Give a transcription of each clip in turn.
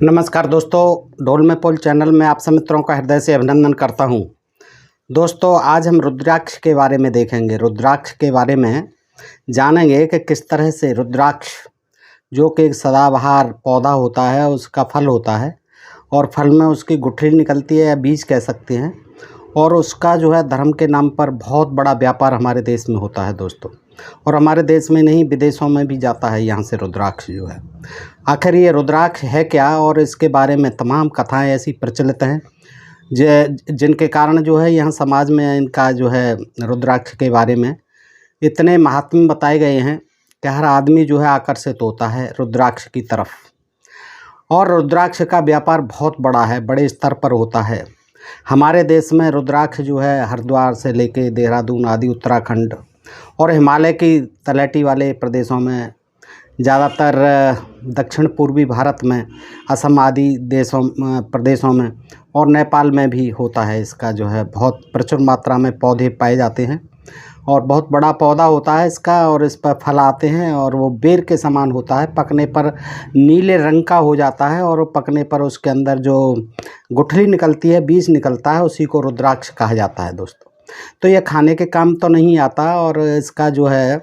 नमस्कार दोस्तों, ढोल में पोल चैनल में आप सब मित्रों का हृदय से अभिनंदन करता हूं। दोस्तों, आज हम रुद्राक्ष के बारे में देखेंगे। रुद्राक्ष के बारे में जानेंगे कि किस तरह से रुद्राक्ष, जो कि एक सदाबहार पौधा होता है, उसका फल होता है और फल में उसकी गुठली निकलती है या बीज कह सकते हैं, और उसका जो है धर्म के नाम पर बहुत बड़ा व्यापार हमारे देश में होता है दोस्तों। और हमारे देश में नहीं, विदेशों में भी जाता है यहाँ से रुद्राक्ष जो है। आखिर ये रुद्राक्ष है क्या, और इसके बारे में तमाम कथाएं ऐसी प्रचलित हैं जिनके कारण जो है यहाँ समाज में इनका जो है रुद्राक्ष के बारे में इतने महात्म्य बताए गए हैं कि हर आदमी जो है आकर्षित होता है रुद्राक्ष की तरफ। और रुद्राक्ष का व्यापार बहुत बड़ा है, बड़े स्तर पर होता है। हमारे देश में रुद्राक्ष जो है हरिद्वार से लेके देहरादून आदि उत्तराखंड और हिमालय की तलहटी वाले प्रदेशों में, ज़्यादातर दक्षिण पूर्वी भारत में असम आदि प्रदेशों में और नेपाल में भी होता है। इसका जो है बहुत प्रचुर मात्रा में पौधे पाए जाते हैं और बहुत बड़ा पौधा होता है इसका, और इस पर फल आते हैं और वो बेर के समान होता है। पकने पर नीले रंग का हो जाता है और पकने पर उसके अंदर जो गुठली निकलती है, बीज निकलता है, उसी को रुद्राक्ष कहा जाता है दोस्तों। तो ये खाने के काम तो नहीं आता और इसका जो है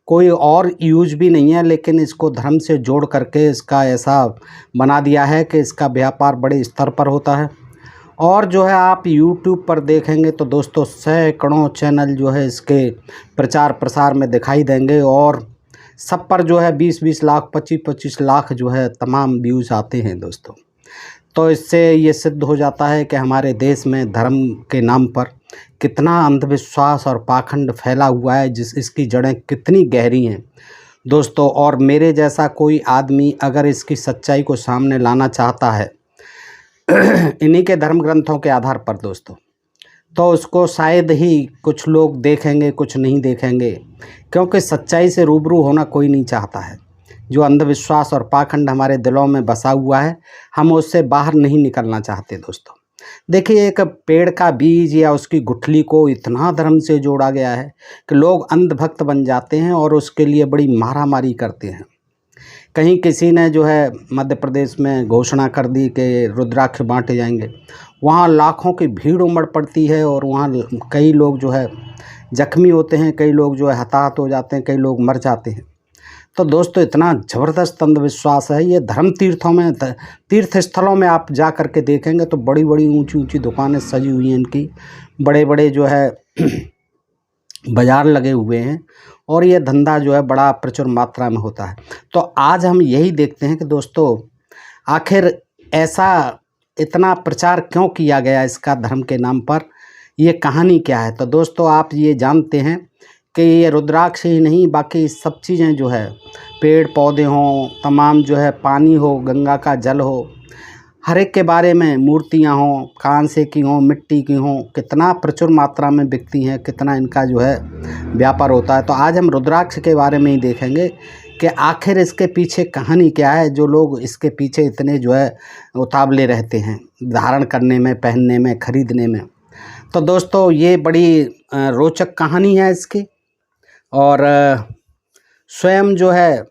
कोई और यूज भी नहीं है, लेकिन इसको धर्म से जोड़ करके इसका ऐसा बना दिया है कि इसका व्यापार बड़े स्तर पर होता है। और जो है आप YouTube पर देखेंगे तो दोस्तों सैकड़ों चैनल जो है इसके प्रचार प्रसार में दिखाई देंगे और सब पर जो है 20-20 लाख 25-25 लाख जो है तमाम व्यूज़ आते हैं दोस्तों। तो इससे ये सिद्ध हो जाता है कि हमारे देश में धर्म के नाम पर कितना अंधविश्वास और पाखंड फैला हुआ है, इसकी जड़ें कितनी गहरी हैं दोस्तों। और मेरे जैसा कोई आदमी अगर इसकी सच्चाई को सामने लाना चाहता है इन्हीं के धर्म ग्रंथों के आधार पर दोस्तों, तो उसको शायद ही कुछ लोग देखेंगे, कुछ नहीं देखेंगे, क्योंकि सच्चाई से रूबरू होना कोई नहीं चाहता है। जो अंधविश्वास और पाखंड हमारे दिलों में बसा हुआ है, हम उससे बाहर नहीं निकलना चाहते दोस्तों। देखिए, एक पेड़ का बीज या उसकी गुठली को इतना धर्म से जोड़ा गया है कि लोग अंधभक्त बन जाते हैं और उसके लिए बड़ी मारामारी करते हैं। कहीं किसी ने जो है मध्य प्रदेश में घोषणा कर दी कि रुद्राक्ष बांटे जाएंगे, वहाँ लाखों की भीड़ उमड़ पड़ती है और वहाँ कई लोग जो है जख्मी होते हैं, कई लोग जो है हताहत हो जाते हैं, कई लोग मर जाते हैं। तो दोस्तों, इतना ज़बरदस्त अंधविश्वास है। ये धर्म तीर्थों में, तीर्थ स्थलों में आप जा कर के देखेंगे तो बड़ी बड़ी ऊंची ऊंची दुकानें सजी हुई हैं इनकी, बड़े बड़े जो है बाज़ार लगे हुए हैं और ये धंधा जो है बड़ा प्रचुर मात्रा में होता है। तो आज हम यही देखते हैं कि दोस्तों आखिर ऐसा इतना प्रचार क्यों किया गया इसका धर्म के नाम पर, ये कहानी क्या है। तो दोस्तों, आप ये जानते हैं कि ये रुद्राक्ष ही नहीं, बाकी सब चीज़ें जो है, पेड़ पौधे हों, तमाम जो है पानी हो, गंगा का जल हो, हर एक के बारे में, मूर्तियां हों, कांसे की हों, मिट्टी की हों, कितना प्रचुर मात्रा में बिकती हैं, कितना इनका जो है व्यापार होता है। तो आज हम रुद्राक्ष के बारे में ही देखेंगे कि आखिर इसके पीछे कहानी क्या है, जो लोग इसके पीछे इतने जो है उतावले रहते हैं धारण करने में, पहनने में, खरीदने में। तो दोस्तों, ये बड़ी रोचक कहानी है इसकी, और स्वयं जो है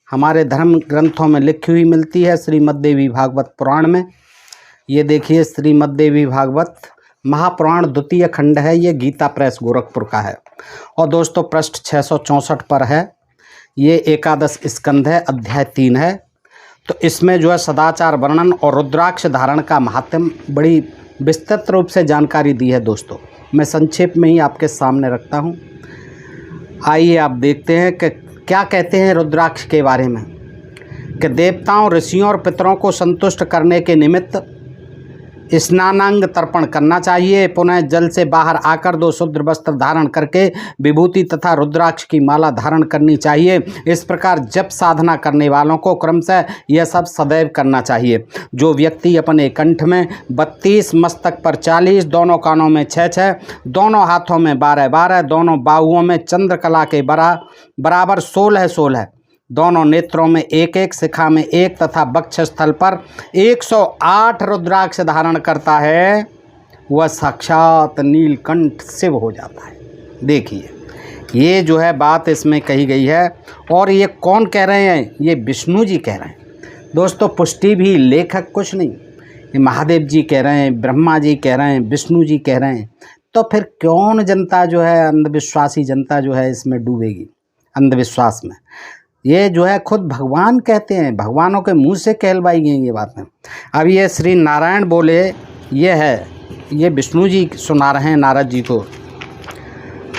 हमारे धर्म ग्रंथों में लिखी हुई मिलती है श्रीमद् देवी भागवत पुराण में। ये देखिए, श्रीमद् देवी भागवत महापुराण द्वितीय खंड है, ये गीता प्रेस गोरखपुर का है और दोस्तों पृष्ठ 664 पर है। ये एकादश स्कंध है, अध्याय 3 है। तो इसमें जो है सदाचार वर्णन और रुद्राक्ष धारण का महात्म्य बड़ी विस्तृत रूप से जानकारी दी है दोस्तों। मैं संक्षेप में ही आपके सामने रखता हूँ। आइए आप देखते हैं कि क्या कहते हैं रुद्राक्ष के बारे में। कि देवताओं, ऋषियों और पितरों को संतुष्ट करने के निमित्त स्नानांग तर्पण करना चाहिए। पुनः जल से बाहर आकर 2 शुद्ध वस्त्र धारण करके विभूति तथा रुद्राक्ष की माला धारण करनी चाहिए। इस प्रकार जप साधना करने वालों को क्रमशः यह सब सदैव करना चाहिए। जो व्यक्ति अपने कंठ में 32, मस्तक पर 40, दोनों कानों में 6-6, दोनों हाथों में 12-12, दोनों बाहुओं में चंद्रकला के बराबर 16-16, दोनों नेत्रों में 1-1, शिखा में 1 तथा वक्षस्थल पर 108 रुद्राक्ष धारण करता है, वह साक्षात नीलकंठ शिव हो जाता है। देखिए, ये जो है बात इसमें कही गई है। और ये कौन कह रहे हैं? ये विष्णु जी कह रहे हैं। दोस्तों पुष्टि भी लेखक कुछ नहीं, ये महादेव जी कह रहे हैं, ब्रह्मा जी कह रहे हैं, विष्णु जी कह रहे हैं। तो फिर कौन जनता जो है, अंधविश्वासी जनता जो है इसमें डूबेगी अंधविश्वास में? ये जो है खुद भगवान कहते हैं, भगवानों के मुंह से कहलवाई गई ये बातें। अब ये श्री नारायण बोले, ये है, ये विष्णु जी सुना रहे हैं नारद जी को।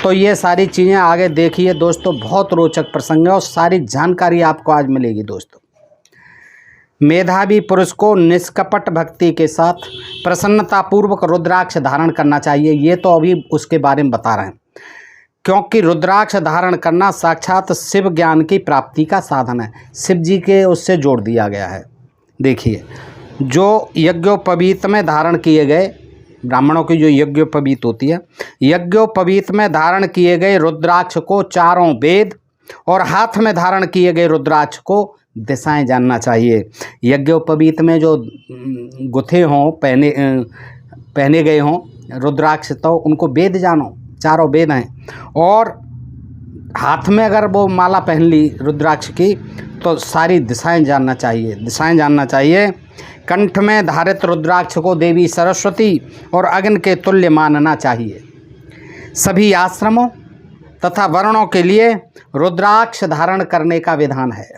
तो ये सारी चीज़ें आगे देखिए दोस्तों, बहुत रोचक प्रसंग है और सारी जानकारी आपको आज मिलेगी दोस्तों। मेधावी पुरुष को निष्कपट भक्ति के साथ प्रसन्नतापूर्वक रुद्राक्ष धारण करना चाहिए। ये तो अभी उसके बारे में बता रहे हैं, क्योंकि रुद्राक्ष धारण करना साक्षात शिव ज्ञान की प्राप्ति का साधन है। शिव जी के उससे जोड़ दिया गया है। देखिए, जो यज्ञोपवीत में धारण किए गए, ब्राह्मणों की जो यज्ञोपवीत होती है, यज्ञोपवीत में धारण किए गए रुद्राक्ष को चारों वेद और हाथ में धारण किए गए रुद्राक्ष को दिशाएं जानना चाहिए। यज्ञोपवीत में जो गुथे हों, पहने गए हों रुद्राक्ष, तो उनको वेद जानो, चारों वेद हैं। और हाथ में अगर वो माला पहन ली रुद्राक्ष की, तो सारी दिशाएं जानना चाहिए, दिशाएं जानना चाहिए। कंठ में धारित रुद्राक्ष को देवी सरस्वती और अग्नि के तुल्य मानना चाहिए। सभी आश्रमों तथा वर्णों के लिए रुद्राक्ष धारण करने का विधान है।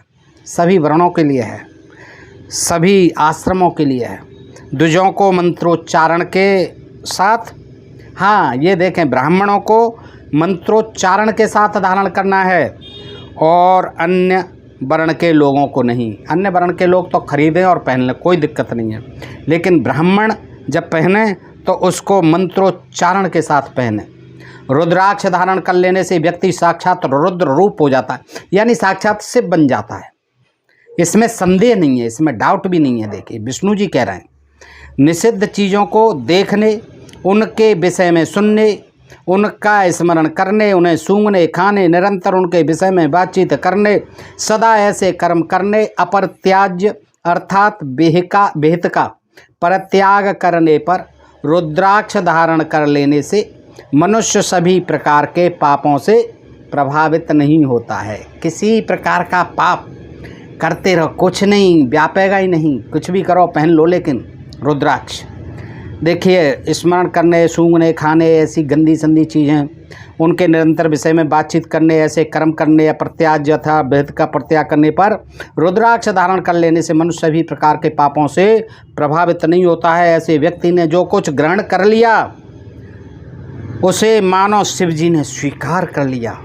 सभी वर्णों के लिए है, सभी आश्रमों के लिए है। द्विजों को मंत्रोच्चारण के साथ, हाँ ये देखें, ब्राह्मणों को मंत्रोच्चारण के साथ धारण करना है और अन्य वर्ण के लोगों को नहीं। अन्य वर्ण के लोग तो खरीदें और पहन लें, कोई दिक्कत नहीं है, लेकिन ब्राह्मण जब पहने तो उसको मंत्रोच्चारण के साथ पहने। रुद्राक्ष धारण कर लेने से व्यक्ति साक्षात रुद्र रूप हो जाता है, यानी साक्षात शिव बन जाता है। इसमें संदेह नहीं है, इसमें डाउट भी नहीं है। देखिए विष्णु जी कह रहे हैं, निषिद्ध चीज़ों को देखने, उनके विषय में सुनने, उनका स्मरण करने, उन्हें सूंघने, खाने, निरंतर उनके विषय में बातचीत करने, सदा ऐसे कर्म करने, अपरित्याज्य अर्थात विहित का परित्याग करने पर रुद्राक्ष धारण कर लेने से मनुष्य सभी प्रकार के पापों से प्रभावित नहीं होता है। किसी प्रकार का पाप करते रहो, कुछ नहीं व्यापेगा ही नहीं। कुछ भी करो, पहन लो, लेकिन रुद्राक्ष। देखिए, स्मरण करने, सूंघने, खाने, ऐसी गंदी संदी चीज़ें, उनके निरंतर विषय में बातचीत करने, ऐसे कर्म करने या प्रत्याज्य अथवा भेद का प्रत्याग करने पर रुद्राक्ष धारण कर लेने से मनुष्य सभी प्रकार के पापों से प्रभावित नहीं होता है। ऐसे व्यक्ति ने जो कुछ ग्रहण कर लिया उसे मानो शिव जी ने स्वीकार कर लिया।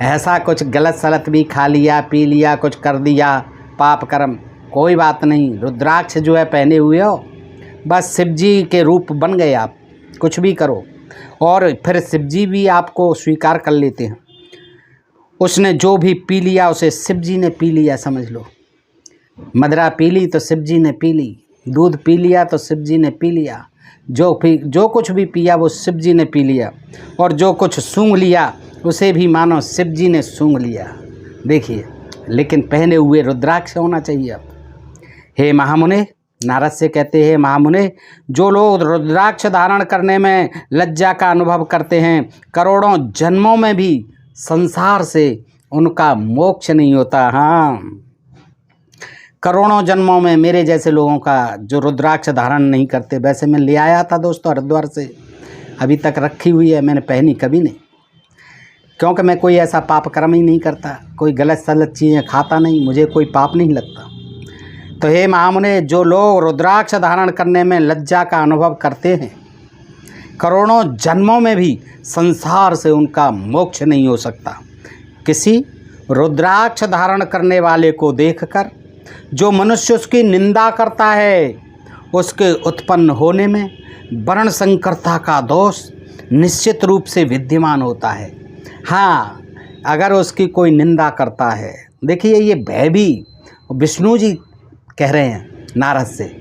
ऐसा कुछ गलत सलत भी खा लिया, पी लिया, कुछ कर दिया पाप कर्म, कोई बात नहीं। रुद्राक्ष जो है पहने हुए हो, बस शिव जी के रूप बन गए आप। कुछ भी करो और फिर शिव जी भी आपको स्वीकार कर लेते हैं। उसने जो भी पी लिया उसे शिव जी ने पी लिया, समझ लो। मदरा पी ली तो शिव जी ने पी ली, दूध पी लिया तो शिव जी ने पी लिया, जो कुछ भी पिया वो शिव जी ने पी लिया, और जो कुछ सूंघ लिया उसे भी मानो शिव जी ने सूंघ लिया। देखिए, लेकिन पहने हुए रुद्राक्ष होना चाहिए। अब हे महामुने, नारद से कहते हैं, महामुने, जो लोग रुद्राक्ष धारण करने में लज्जा का अनुभव करते हैं, करोड़ों जन्मों में भी संसार से उनका मोक्ष नहीं होता। हाँ, करोड़ों जन्मों में मेरे जैसे लोगों का जो रुद्राक्ष धारण नहीं करते, वैसे मैं ले आया था दोस्तों हरिद्वार से, अभी तक रखी हुई है, मैंने पहनी कभी नहीं, क्योंकि मैं कोई ऐसा पाप कर्म ही नहीं करता, कोई गलत सलत चीज़ें खाता नहीं, मुझे कोई पाप नहीं लगता। तो हे महामुने, जो लोग रुद्राक्ष धारण करने में लज्जा का अनुभव करते हैं, करोड़ों जन्मों में भी संसार से उनका मोक्ष नहीं हो सकता। किसी रुद्राक्ष धारण करने वाले को देखकर जो मनुष्य उसकी निंदा करता है, उसके उत्पन्न होने में वर्ण संकरता का दोष निश्चित रूप से विद्यमान होता है। हाँ, अगर उसकी कोई निंदा करता है, देखिए ये भय भी विष्णु जी कह रहे हैं नारद से।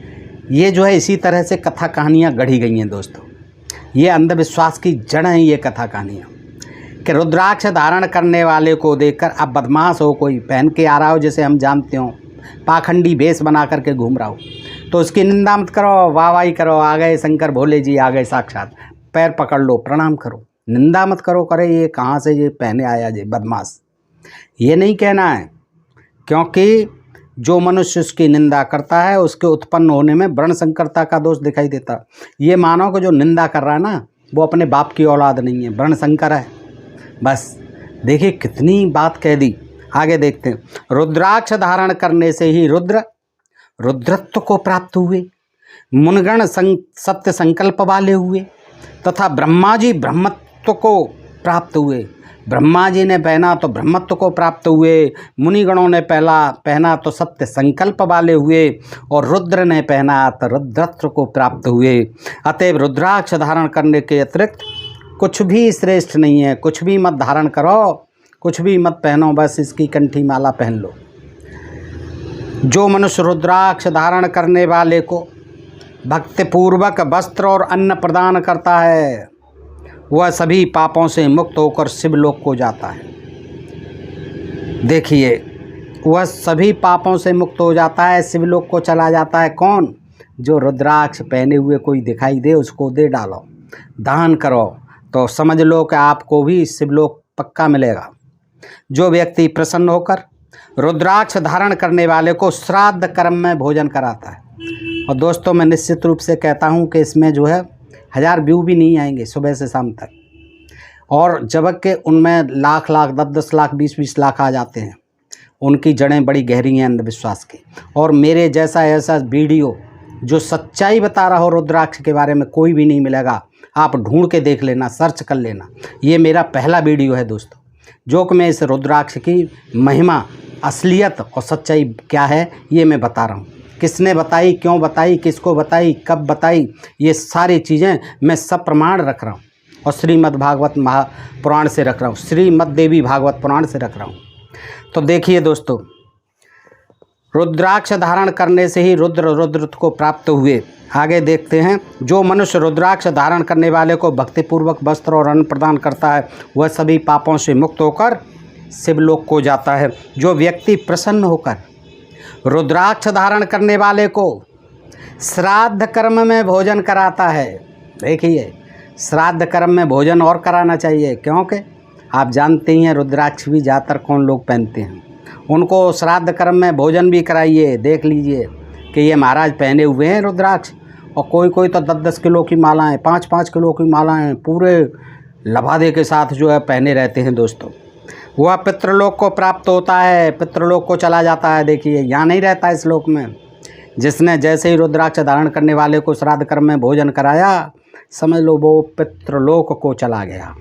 ये जो है इसी तरह से कथा कहानियाँ गढ़ी गई हैं दोस्तों। ये अंधविश्वास की जड़ हैं ये कथा कहानियाँ, कि रुद्राक्ष धारण करने वाले को देखकर, अब बदमाश हो, कोई पहन के आ रहा हो जैसे हम जानते हो, पाखंडी भेष बना करके घूम रहा हो, तो उसकी निंदा मत करो, वाहवाही करो, आ गए शंकर भोले जी, आ गए साक्षात, पैर पकड़ लो, प्रणाम करो, निंदा मत करो, करे ये कहाँ से ये पहने आया जी बदमाश, ये नहीं कहना है। क्योंकि जो मनुष्य उसकी निंदा करता है उसके उत्पन्न होने में वर्ण संकरता का दोष दिखाई देता। ये मानो कि जो निंदा कर रहा है ना वो अपने बाप की औलाद नहीं है, वर्ण संकर है। बस देखिए कितनी बात कह दी। आगे देखते हैं। रुद्राक्ष धारण करने से ही रुद्रत्व को प्राप्त हुए, मुनिगण सत्य संकल्प वाले हुए तथा ब्रह्मा जी ब्रह्मत्व को प्राप्त हुए। ब्रह्मा जी ने पहना तो ब्रह्मत्व को प्राप्त हुए, मुनिगणों ने पहना तो सत्य संकल्प वाले हुए और रुद्र ने पहना तो रुद्रत्व को प्राप्त हुए। अतएव रुद्राक्ष धारण करने के अतिरिक्त कुछ भी श्रेष्ठ नहीं है। कुछ भी मत धारण करो, कुछ भी मत पहनो, बस इसकी कंठी माला पहन लो। जो मनुष्य रुद्राक्ष धारण करने वाले को भक्तिपूर्वक वस्त्र और अन्न प्रदान करता है वह सभी पापों से मुक्त होकर शिवलोक को जाता है। देखिए वह सभी पापों से मुक्त हो जाता है, शिवलोक को चला जाता है। कौन? जो रुद्राक्ष पहने हुए कोई दिखाई दे उसको दे डालो, दान करो, तो समझ लो कि आपको भी शिवलोक पक्का मिलेगा। जो व्यक्ति प्रसन्न होकर रुद्राक्ष धारण करने वाले को श्राद्ध कर्म में भोजन कराता है, और दोस्तों मैं निश्चित रूप से कहता हूँ कि इसमें जो है 1000 व्यू भी नहीं आएंगे सुबह से शाम तक, और जबकि उनमें लाख 10 लाख 20 लाख आ जाते हैं। उनकी जड़ें बड़ी गहरी हैं अंधविश्वास की। और मेरे जैसा ऐसा वीडियो जो सच्चाई बता रहा हो रुद्राक्ष के बारे में कोई भी नहीं मिलेगा। आप ढूंढ के देख लेना, सर्च कर लेना। ये मेरा पहला वीडियो है दोस्तों, जो कि मैं इस रुद्राक्ष की महिमा, असलियत और सच्चाई क्या है ये मैं बता रहा हूँ। किसने बताई, क्यों बताई, किसको बताई, कब बताई, ये सारी चीज़ें मैं सब प्रमाण रख रहा हूँ और श्रीमद् भागवत महापुराण से रख रहा हूँ, श्रीमद् देवी भागवत पुराण से रख रहा हूँ। तो देखिए दोस्तों, रुद्राक्ष धारण करने से ही रुद्रत्व को प्राप्त हुए। आगे देखते हैं। जो मनुष्य रुद्राक्ष धारण करने वाले को भक्तिपूर्वक वस्त्र और अन्न प्रदान करता है वह सभी पापों से मुक्त होकर शिवलोक को जाता है। जो व्यक्ति प्रसन्न होकर रुद्राक्ष धारण करने वाले को श्राद्ध कर्म में भोजन कराता है। देखिए श्राद्ध कर्म में भोजन और कराना चाहिए, क्योंकि आप जानते ही हैं रुद्राक्ष भी ज़्यादातर कौन लोग पहनते हैं। उनको श्राद्ध कर्म में भोजन भी कराइए। देख लीजिए कि ये महाराज पहने हुए हैं रुद्राक्ष, और कोई तो 10 किलो की मालाएँ, 5 किलो की मालाएँ पूरे लबादे के साथ जो है पहने रहते हैं दोस्तों। वह पितृलोक को प्राप्त होता है, पितृलोक को चला जाता है। देखिए यहाँ नहीं रहता इस लोक में। जिसने जैसे ही रुद्राक्ष धारण करने वाले को श्राद्ध कर्म में भोजन कराया, समझ लो वो पितृलोक को चला गया।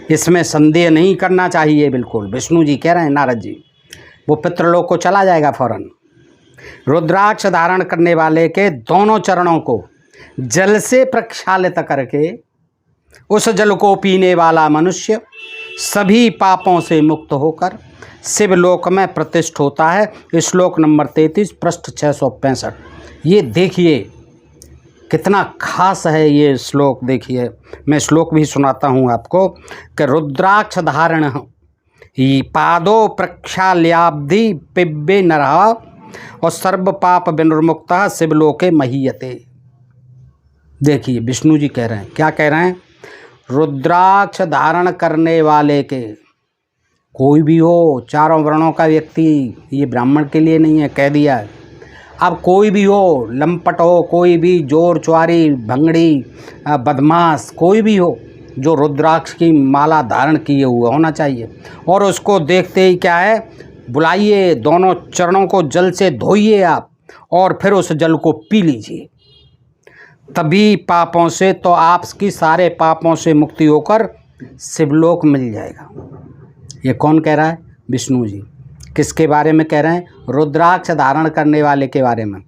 इसमें संदेह नहीं करना चाहिए बिल्कुल। विष्णु जी कह रहे हैं, नारद जी, वो पितृलोक को चला जाएगा फौरन। रुद्राक्ष धारण करने वाले के दोनों चरणों को जल से प्रक्षालित करके उस जल को पीने वाला मनुष्य सभी पापों से मुक्त होकर शिवलोक में प्रतिष्ठित होता है। श्लोक नंबर 33 पृष्ठ 665। ये देखिए कितना खास है ये श्लोक। देखिए मैं श्लोक भी सुनाता हूँ आपको कि रुद्राक्ष धारण पादो प्रक्षाल्याब्धि पिब्बे नरः और सर्व पाप विनिर्मुक्तः शिवलोके महीयते। देखिए विष्णु जी कह रहे हैं, क्या कह रहे हैं? रुद्राक्ष धारण करने वाले के, कोई भी हो, चारों वर्णों का व्यक्ति, ये ब्राह्मण के लिए नहीं है, कह दिया है। अब कोई भी हो, लंपट हो, कोई भी जोर चुआरी भंगड़ी बदमाश कोई भी हो, जो रुद्राक्ष की माला धारण किए हुए होना चाहिए। और उसको देखते ही क्या है, बुलाइए, दोनों चरणों को जल से धोइए आप, और फिर उस जल को पी लीजिए। तभी पापों से, तो आपकी सारे पापों से मुक्ति होकर शिवलोक मिल जाएगा। ये कौन कह रहा है? विष्णु जी। किसके बारे में कह रहे हैं? रुद्राक्ष धारण करने वाले के बारे में।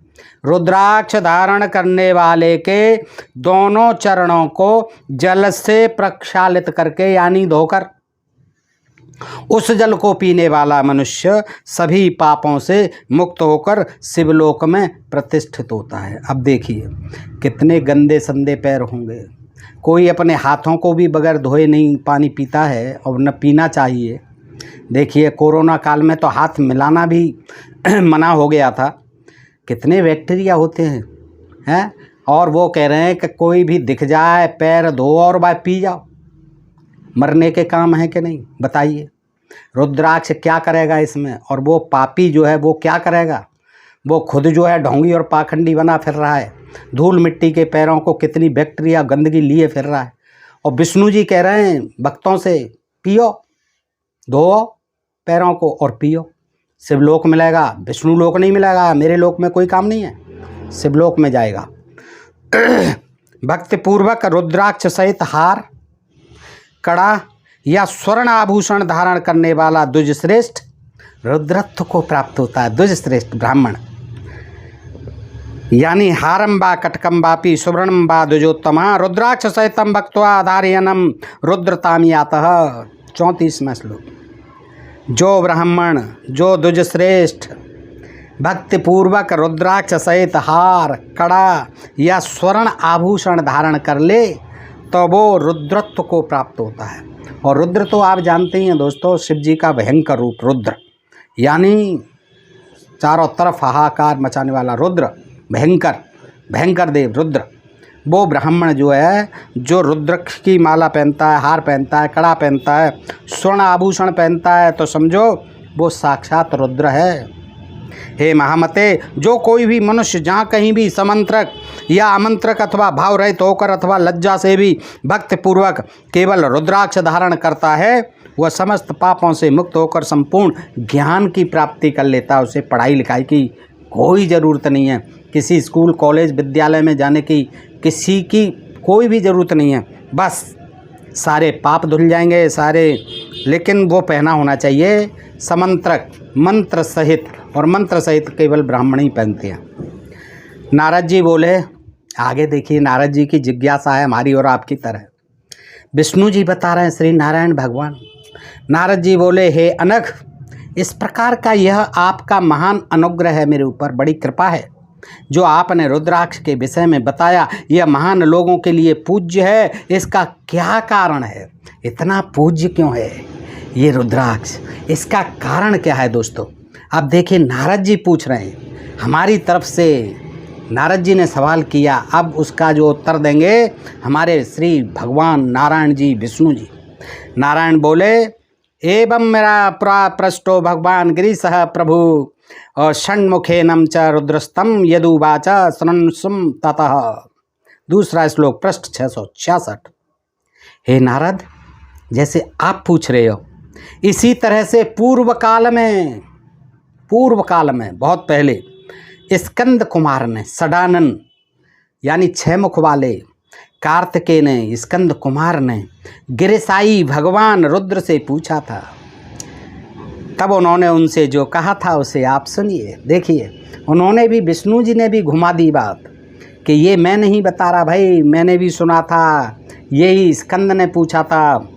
रुद्राक्ष धारण करने वाले के दोनों चरणों को जल से प्रक्षालित करके यानी धोकर उस जल को पीने वाला मनुष्य सभी पापों से मुक्त होकर शिवलोक में प्रतिष्ठित होता है। अब देखिए कितने गंदे संदे पैर होंगे। कोई अपने हाथों को भी बगैर धोए नहीं पानी पीता है और न पीना चाहिए। देखिए कोरोना काल में तो हाथ मिलाना भी मना हो गया था। कितने बैक्टीरिया होते हैं और वो कह रहे हैं कि कोई भी दिख जाए पैर धो और बाय पी जाओ। मरने के काम है कि नहीं बताइए। रुद्राक्ष क्या करेगा इसमें? और वो पापी जो है वो क्या करेगा? वो खुद जो है ढोंगी और पाखंडी बना फिर रहा है, धूल मिट्टी के पैरों को कितनी बैक्टीरिया गंदगी लिए फिर रहा है। और विष्णु जी कह रहे हैं भक्तों से, पियो, धो पैरों को और पियो, शिवलोक मिलेगा, विष्णु लोक नहीं मिलेगा। मेरे लोक में कोई काम नहीं है, शिवलोक में जाएगा। भक्तिपूर्वक रुद्राक्ष सहित हार, कड़ा या स्वर्ण आभूषण धारण करने वाला द्विजश्रेष्ठ रुद्रत्व को प्राप्त होता है। द्विजश्रेष्ठ ब्राह्मण यानी हारम बा कटकम बापी सुवर्णम बा द्विजोत्तमा रुद्राक्ष सहितम भक्त्वा धारयनम रुद्रतामियातः। 34वां श्लोक। जो ब्राह्मण, जो द्विजश्रेष्ठ भक्तिपूर्वक रुद्राक्ष सहित हार, कड़ा या स्वर्ण आभूषण धारण कर ले तो वो रुद्रत्व को प्राप्त होता है। और रुद्र तो आप जानते ही हैं दोस्तों, शिव जी का भयंकर रूप रुद्र, यानी चारों तरफ हाहाकार मचाने वाला रुद्र, भयंकर भयंकर देव रुद्र। वो ब्राह्मण जो है, जो रुद्राक्ष की माला पहनता है, हार पहनता है, कड़ा पहनता है, स्वर्ण आभूषण पहनता है, तो समझो वो साक्षात रुद्र है। हे महामते, जो कोई भी मनुष्य जहाँ कहीं भी समंत्रक या आमंत्रक अथवा भाव रहित होकर अथवा लज्जा से भी भक्तिपूर्वक केवल रुद्राक्ष धारण करता है, वह समस्त पापों से मुक्त होकर संपूर्ण ज्ञान की प्राप्ति कर लेता है। उसे पढ़ाई लिखाई की कोई ज़रूरत नहीं है, किसी स्कूल कॉलेज विद्यालय में जाने की किसी की कोई भी ज़रूरत नहीं है। बस सारे पाप धुल जाएंगे सारे। लेकिन वो पहना होना चाहिए समंत्रक, मंत्र सहित, और मंत्र सहित केवल ब्राह्मण ही पहनते हैं। नारद जी बोले, आगे देखिए, नारद जी की जिज्ञासा है हमारी और आपकी तरह। विष्णु जी बता रहे हैं, श्री नारायण भगवान। नारद जी बोले, हे अनघ, इस प्रकार का यह आपका महान अनुग्रह है, मेरे ऊपर बड़ी कृपा है। जो आपने रुद्राक्ष के विषय में बताया, यह महान लोगों के लिए पूज्य है। इसका क्या कारण है? इतना पूज्य क्यों है ये रुद्राक्ष? इसका कारण क्या है दोस्तों? अब देखिए, नारद जी पूछ रहे हैं हमारी तरफ से। नारद जी ने सवाल किया, अब उसका जो उत्तर देंगे हमारे श्री भगवान नारायण जी, विष्णु जी। नारायण बोले, एवं मेरा पृष्ठो भगवान गिरीशः प्रभु और षण्मुखेनम च रुद्रस्तम यदुवाच शृण्वं ततः। दूसरा श्लोक, पृष्ठ 666। हे नारद, जैसे आप पूछ रहे हो, इसी तरह से पूर्व काल में बहुत पहले स्कंद कुमार ने, षडानन यानी 6 मुख वाले कार्तिकेय ने, स्कंद कुमार ने गिरिशाई भगवान रुद्र से पूछा था। तब उन्होंने उनसे जो कहा था उसे आप सुनिए। देखिए, उन्होंने भी, विष्णु जी ने भी घुमा दी बात कि ये मैं नहीं बता रहा भाई, मैंने भी सुना था, यही स्कंद ने पूछा था,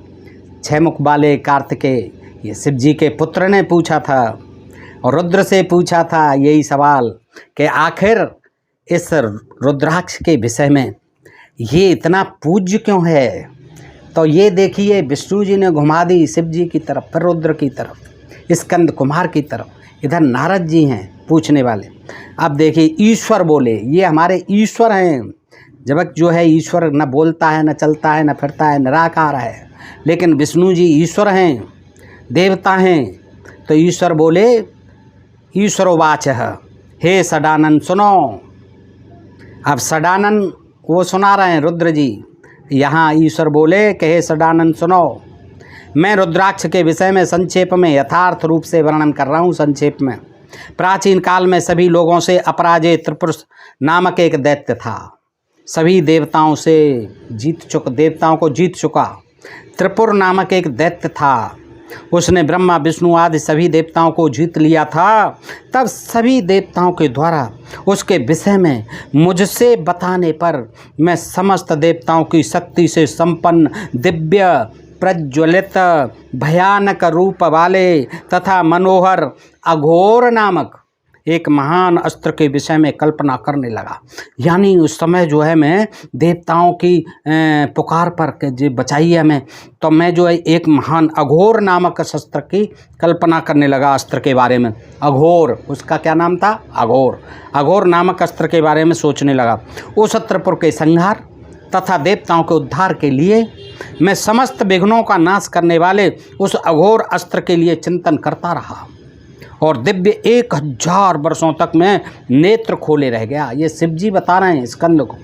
6 मुख वाले कार्तिकेय, ये शिव जी के पुत्र ने पूछा था और रुद्र से पूछा था यही सवाल कि आखिर इस रुद्राक्ष के विषय में ये इतना पूज्य क्यों है। तो ये देखिए, विष्णु जी ने घुमा दी शिव जी की तरफ, फिर रुद्र की तरफ, स्कंद कुमार की तरफ। इधर नारद जी हैं पूछने वाले। अब देखिए, ईश्वर बोले, ये हमारे ईश्वर हैं। जब जो है ईश्वर न बोलता है, न चलता है, न फिरता है, निराकार है, लेकिन विष्णु जी ईश्वर हैं, देवता हैं। तो ईश्वर बोले, ईश्वरोवाच, हे षडानन सुनो। अब षडानन वो सुना रहे हैं रुद्र जी। यहाँ ईश्वर बोले कि हे षडानन सुनो, मैं रुद्राक्ष के विषय में संक्षेप में यथार्थ रूप से वर्णन कर रहा हूँ। संक्षेप में, प्राचीन काल में सभी लोगों से अपराजय त्रिपुर नामक एक दैत्य था। सभी देवताओं को जीत चुका त्रिपुर नामक एक दैत्य था। उसने ब्रह्मा विष्णु आदि सभी देवताओं को जीत लिया था। तब सभी देवताओं के द्वारा उसके विषय में मुझसे बताने पर मैं समस्त देवताओं की शक्ति से संपन्न, दिव्य, प्रज्वलित, भयानक रूप वाले तथा मनोहर अघोर नामक एक महान अस्त्र के विषय में कल्पना करने लगा। यानी उस समय जो है मैं देवताओं की पुकार पर जो बचाई है मैं, तो मैं जो है एक महान अघोर नामक अस्त्र की कल्पना करने लगा। अस्त्र के बारे में, अघोर, उसका क्या नाम था? अघोर नामक अस्त्र के बारे में सोचने लगा। उस त्रिपुर के संहार तथा देवताओं के उद्धार के लिए मैं समस्त विघ्नों का नाश करने वाले उस अघोर अस्त्र के लिए चिंतन करता रहा। और दिव्य 1000 वर्षों तक मैं नेत्र खोले रह गया। ये शिव जी बता रहे हैं स्कंद को,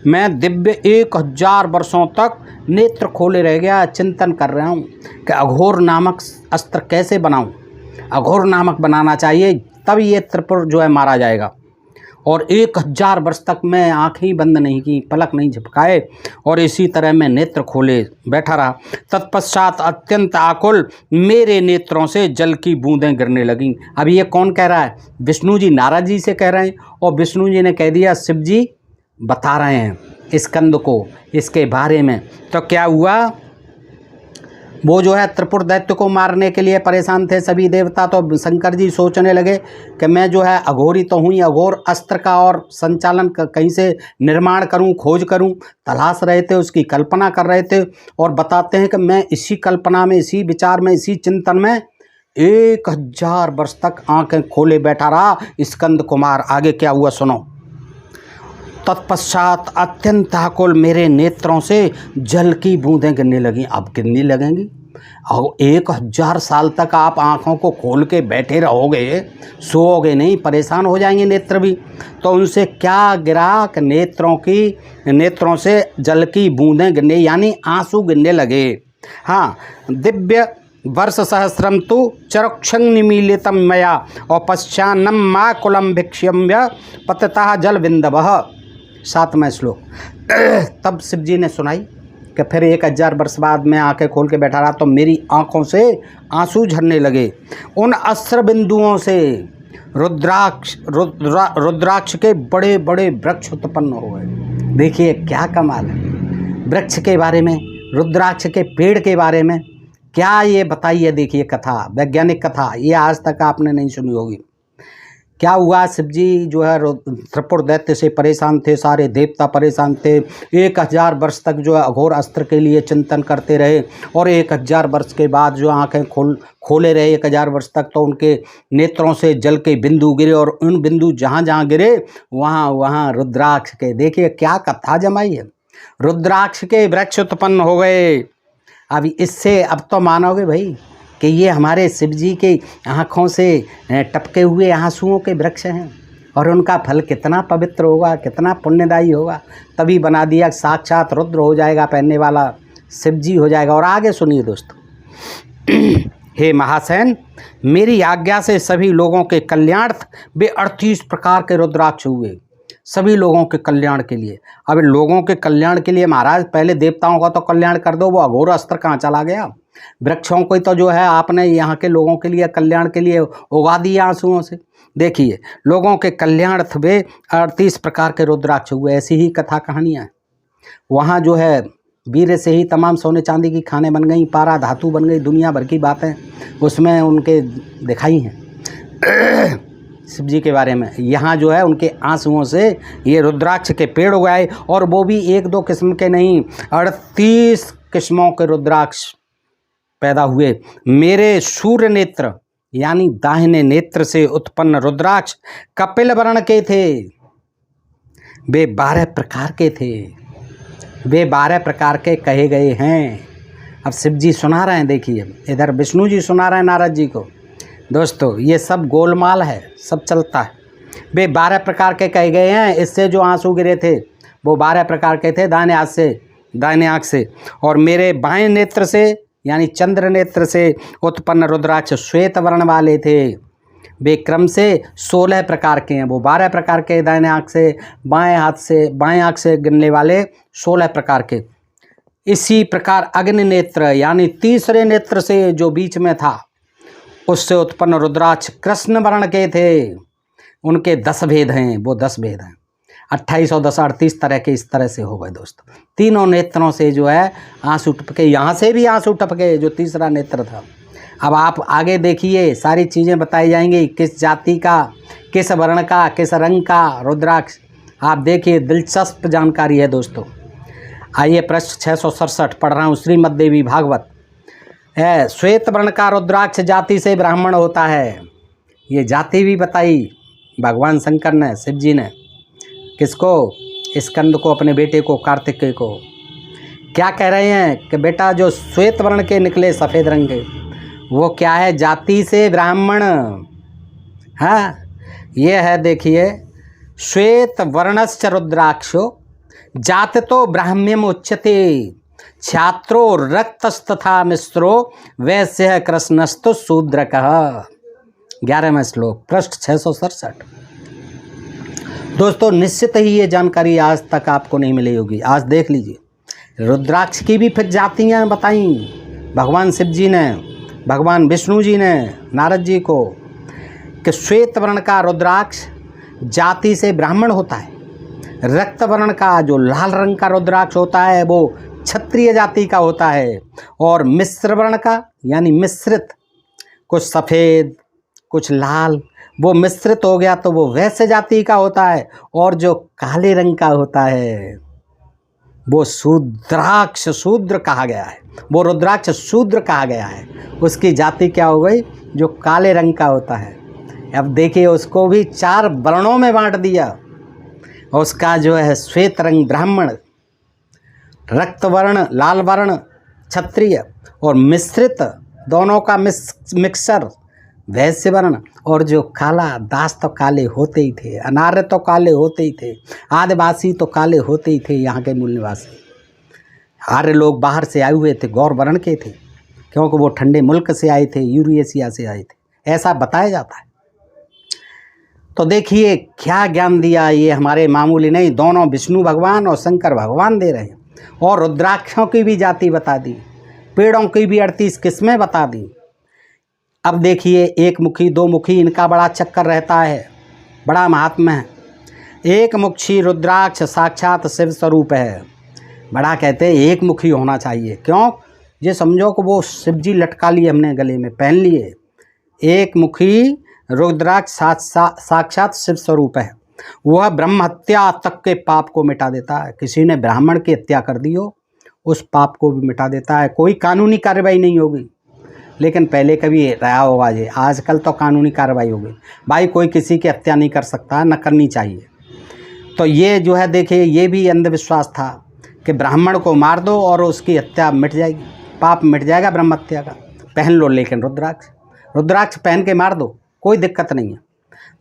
मैं दिव्य 1000 वर्षों तक नेत्र खोले रह गया, चिंतन कर रहा हूँ कि अघोर नामक अस्त्र कैसे बनाऊँ, अघोर नामक बनाना चाहिए, तब ये त्रिपुर जो है मारा जाएगा। और 1000 वर्ष तक मैं आँखें बंद नहीं की, पलक नहीं झपकाए, और इसी तरह मैं नेत्र खोले बैठा रहा। तत्पश्चात अत्यंत आकुल मेरे नेत्रों से जल की बूंदें गिरने लगीं। अब ये कौन कह रहा है? विष्णु जी नारद जी से कह रहे हैं, और विष्णु जी ने कह दिया, शिव जी बता रहे हैं स्कंद को इसके बारे में। तो क्या हुआ, वो जो है त्रिपुर दैत्य को मारने के लिए परेशान थे सभी देवता। तो शंकर जी सोचने लगे कि मैं जो है अघोरी तो हूँ, अघोर अस्त्र का और संचालन कहीं से निर्माण करूँ, खोज करूँ, तलाश रहे थे, उसकी कल्पना कर रहे थे। और बताते हैं कि मैं इसी कल्पना में, इसी विचार में, इसी चिंतन में 1000 वर्ष तक आंखें खोले बैठा रहा स्कंद कुमार। आगे क्या हुआ सुनो। तत्पश्चात अत्यंत आकुल मेरे नेत्रों से जल की बूंदें गिरने लगीं। अब गिरने लगेंगी, और 1000 साल तक आप आँखों को खोल के बैठे रहोगे, सोओगे नहीं, परेशान हो जाएंगे नेत्र भी। तो उनसे क्या गिरा कि नेत्रों से जल की बूंदें गिरने, यानी आंसू गिरने लगे। हाँ, दिव्य वर्ष सहस्रम तो चरक्षं निमीलितम मया और पश्चान्नम माँ कुलम भिक्ष्यम्य पततः जल बिंदवः। 7वां श्लोक। तब शिव जी ने सुनाई कि फिर 1000 वर्ष बाद मैं आंखें खोल के बैठा रहा तो मेरी आंखों से आंसू झरने लगे। उन अस्त्र बिंदुओं से रुद्राक्ष के बड़े बड़े वृक्ष उत्पन्न हो गए। देखिए क्या कमाल है, वृक्ष के बारे में, रुद्राक्ष के पेड़ के बारे में क्या ये बताइए। देखिए कथा, वैज्ञानिक कथा, ये आज तक आपने नहीं सुनी होगी। क्या हुआ, शिव जी जो है त्रिपुर दैत्य से परेशान थे, सारे देवता परेशान थे। 1000 वर्ष तक जो है अघोर अस्त्र के लिए चिंतन करते रहे, और 1000 वर्ष के बाद जो आंखें खोले रहे 1000 वर्ष तक, तो उनके नेत्रों से जल के बिंदु गिरे, और उन बिंदु जहाँ जहाँ गिरे वहाँ वहाँ रुद्राक्ष के, देखिए क्या कथा जमाई है, रुद्राक्ष के वृक्ष उत्पन्न हो गए। अब इससे अब तो मानोगे भाई कि ये हमारे शिव जी के आँखों से टपके हुए आंसुओं के वृक्ष हैं, और उनका फल कितना पवित्र होगा, कितना पुण्यदायी होगा। तभी बना दिया साक्षात रुद्र हो जाएगा, पहनने वाला शिव जी हो जाएगा। और आगे सुनिए दोस्तों। हे महासेन, मेरी आज्ञा से सभी लोगों के कल्याणार्थ वे 38 प्रकार के रुद्राक्ष हुए, सभी लोगों के कल्याण के लिए। अब लोगों के कल्याण के लिए महाराज पहले देवताओं का तो कल्याण कर दो, वो अघोर अस्त्र कहाँ चला गया। वृक्षों को तो जो है आपने यहाँ के लोगों के लिए कल्याण के लिए उगा दिया आंसुओं से। देखिए लोगों के कल्याणार्थ वे 38 प्रकार के रुद्राक्ष हुए। ऐसी ही कथा कहानियाँ वहाँ जो है वीर से ही तमाम सोने चांदी की खाने बन गई, पारा धातु बन गई, दुनिया भर की बातें उसमें उनके दिखाई हैं शिव जी के बारे में। यहाँ जो है उनके आंसुओं से ये रुद्राक्ष के पेड़ उगाए, और वो भी 1-2 किस्म के नहीं, 38 किस्मों के रुद्राक्ष पैदा हुए। मेरे सूर्य नेत्र यानी दाहिने नेत्र से उत्पन्न रुद्राक्ष कपिल वर्ण के थे, वे 12 प्रकार के थे, वे 12 प्रकार के कहे गए हैं। अब शिव जी सुना रहे हैं, देखिए इधर विष्णु जी सुना रहे हैं नारद जी को। दोस्तों ये सब गोलमाल है, सब चलता है। वे 12 प्रकार के कहे गए हैं। इससे जो आंसू गिरे थे वो 12 प्रकार के थे, दाहिने आँख से। और मेरे बाएं नेत्र से यानी चंद्र नेत्र से उत्पन्न रुद्राक्ष श्वेत वर्ण वाले थे, वे क्रम से 16 प्रकार के हैं। वो 12 प्रकार के दाहिने आँख से, बाएं आँख से गिरने वाले 16 प्रकार के। इसी प्रकार अग्नि नेत्र यानी तीसरे नेत्र से जो बीच में था उससे उत्पन्न रुद्राक्ष कृष्ण वर्ण के थे। उनके 10 भेद हैं, वो 10 भेद हैं। 28 और 10 38 तरह के इस तरह से हो गए दोस्तों। तीनों नेत्रों से जो है आंसू टपके, यहाँ से भी आंसू टपके जो तीसरा नेत्र था। अब आप आगे देखिए, सारी चीज़ें बताई जाएंगी, किस जाति का, किस वर्ण का, किस रंग का रुद्राक्ष। आप देखिए दिलचस्प जानकारी है दोस्तों। आइए पृष्ठ 667 पढ़ रहा हूँ, श्रीमद् देवी भागवत है। श्वेत वर्ण का रुद्राक्ष जाति से ब्राह्मण होता है। ये जाति भी बताई भगवान शंकर ने, शिव जी ने। किसको? स्कंद को, अपने बेटे को, कार्तिकेय को। क्या कह रहे हैं कि बेटा जो श्वेत वर्ण के निकले, सफ़ेद रंग के, वो क्या है? जाति से ब्राह्मण। हाँ, ये है देखिए, श्वेत वर्णश्च रुद्राक्षो जाततो ब्राह्म्यम उच्यते छात्रो रक्तस्तथा मिश्रो वैश्य कृष्णस्तु शूद्रकः। 11वां श्लोक, पृष्ठ 667। दोस्तों निश्चित ही ये जानकारी आज तक आपको नहीं मिली होगी। आज देख लीजिए, रुद्राक्ष की भी फिर जातियाँ बताई भगवान शिव जी ने, भगवान विष्णु जी ने नारद जी को, कि श्वेत वर्ण का रुद्राक्ष जाति से ब्राह्मण होता है, रक्त वर्ण का जो लाल रंग का रुद्राक्ष होता है वो क्षत्रिय जाति का होता है, और मिश्र वर्ण का यानी मिश्रित, कुछ सफ़ेद कुछ लाल, वो मिश्रित हो गया तो वो वैश्य जाति का होता है, और जो काले रंग का होता है वो शूद्राक्ष, शूद्र कहा गया है, वो रुद्राक्ष शूद्र कहा गया है। उसकी जाति क्या हो गई? जो काले रंग का होता है। अब देखिए उसको भी 4 वर्णों में बांट दिया। उसका जो है श्वेत रंग ब्राह्मण, रक्त वर्ण लाल वर्ण क्षत्रिय, और मिश्रित दोनों का मिक्सर वैश्य वर्ण, और जो काला, दास तो काले होते ही थे, अनार्य तो काले होते ही थे, आदिवासी तो काले होते ही थे। यहाँ के मूल निवासी आर्य लोग बाहर से आए हुए थे, गौर वर्ण के थे, क्योंकि वो ठंडे मुल्क से आए थे, यूरेशिया से आए थे, ऐसा बताया जाता है। तो देखिए क्या ज्ञान दिया, ये हमारे मामूली नहीं, दोनों विष्णु भगवान और शंकर भगवान दे रहे हैं। और रुद्राक्षों की भी जाति बता दी, पेड़ों की भी 38 किस्में बता दी। अब देखिए, एक मुखी दो मुखी इनका बड़ा चक्कर रहता है, बड़ा महात्मा है। एक मुखी रुद्राक्ष साक्षात शिव स्वरूप है। बड़ा कहते हैं एक मुखी होना चाहिए, क्यों? ये समझो कि वो शिव जी लटका लिए हमने गले में, पहन लिए। एक मुखी रुद्राक्ष साक्षात शिव स्वरूप है। वह ब्रह्म हत्या तक के पाप को मिटा देता है। किसी ने ब्राह्मण की हत्या कर दी हो, उस पाप को भी मिटा देता है। कोई कानूनी कार्रवाई नहीं होगी, लेकिन पहले कभी रहा होगा ये, आजकल तो कानूनी कार्रवाई होगी। भाई कोई किसी की हत्या नहीं कर सकता, न करनी चाहिए। तो ये जो है देखिए, ये भी अंधविश्वास था कि ब्राह्मण को मार दो और उसकी हत्या मिट जाएगी, पाप मिट जाएगा ब्रह्म हत्या का। पहन लो लेकिन रुद्राक्ष पहन के मार दो, कोई दिक्कत नहीं है।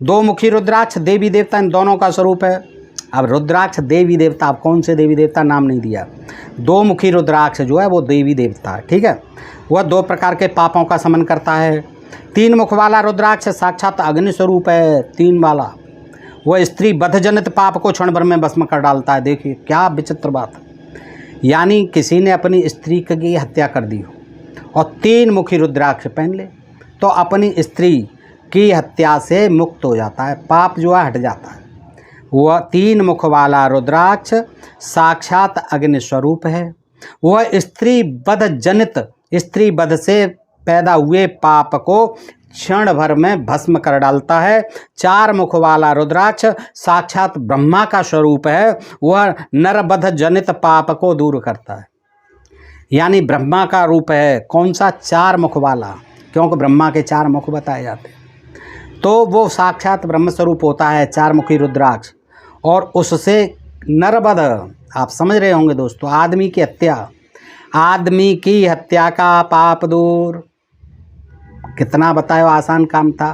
2 मुखी रुद्राक्ष देवी देवता इन दोनों का स्वरूप है। अब रुद्राक्ष देवी देवता, अब कौन से देवी देवता नाम नहीं दिया। 2 मुखी रुद्राक्ष जो है वो देवी देवता है, ठीक है। वह 2 प्रकार के पापों का शमन करता है। 3 मुख वाला रुद्राक्ष साक्षात अग्नि स्वरूप है, 3 वाला। वह स्त्री बधजनित पाप को क्षण भर में भस्म कर डालता है। देखिए क्या विचित्र बात, यानी किसी ने अपनी स्त्री की हत्या कर दी हो और 3 मुखी रुद्राक्ष पहन ले तो अपनी स्त्री की हत्या से मुक्त हो जाता है, पाप जो है हट जाता है। वह 3 मुख वाला रुद्राक्ष साक्षात अग्नि स्वरूप है। वह स्त्री बध जनित, स्त्री बध से पैदा हुए पाप को क्षण भर में भस्म कर डालता है। 4 मुख वाला रुद्राक्ष साक्षात ब्रह्मा का स्वरूप है। वह नरबध जनित पाप को दूर करता है, यानी ब्रह्मा का रूप है। कौन सा? 4 मुख वाला, क्योंकि ब्रह्मा के 4 मुख बताए जाते हैं। तो वो साक्षात ब्रह्म स्वरूप होता है 4 मुखी रुद्राक्ष। और उससे नरबध, आप समझ रहे होंगे दोस्तों, आदमी की हत्या, आदमी की हत्या का पाप दूर। कितना बताओ, आसान काम था।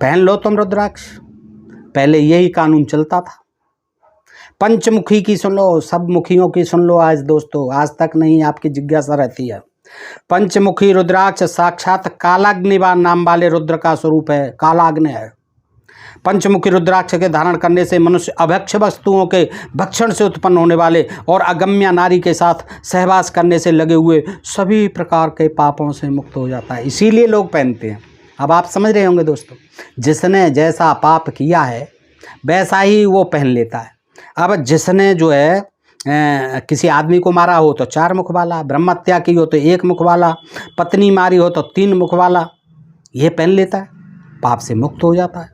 पहन लो तुम रुद्राक्ष, पहले यही कानून चलता था। पंचमुखी की सुन लो, सब मुखियों की सुन लो आज दोस्तों, आज तक नहीं, आपकी जिज्ञासा रहती है। पंचमुखी रुद्राक्ष साक्षात कालाग्नि नाम वाले रुद्र का स्वरूप है, कालाग्नि है। पंचमुखी रुद्राक्ष के धारण करने से मनुष्य अभक्ष्य वस्तुओं के भक्षण से उत्पन्न होने वाले और अगम्य नारी के साथ सहवास करने से लगे हुए सभी प्रकार के पापों से मुक्त हो जाता है। इसीलिए लोग पहनते हैं। अब आप समझ रहे होंगे दोस्तों, जिसने जैसा पाप किया है वैसा ही वो पहन लेता है। अब जिसने जो है किसी आदमी को मारा हो तो 4 मुख वाला, ब्रह्म हत्या की हो तो 1 मुख वाला, पत्नी मारी हो तो 3 मुख वाला, ये पहन लेता है, पाप से मुक्त हो जाता है।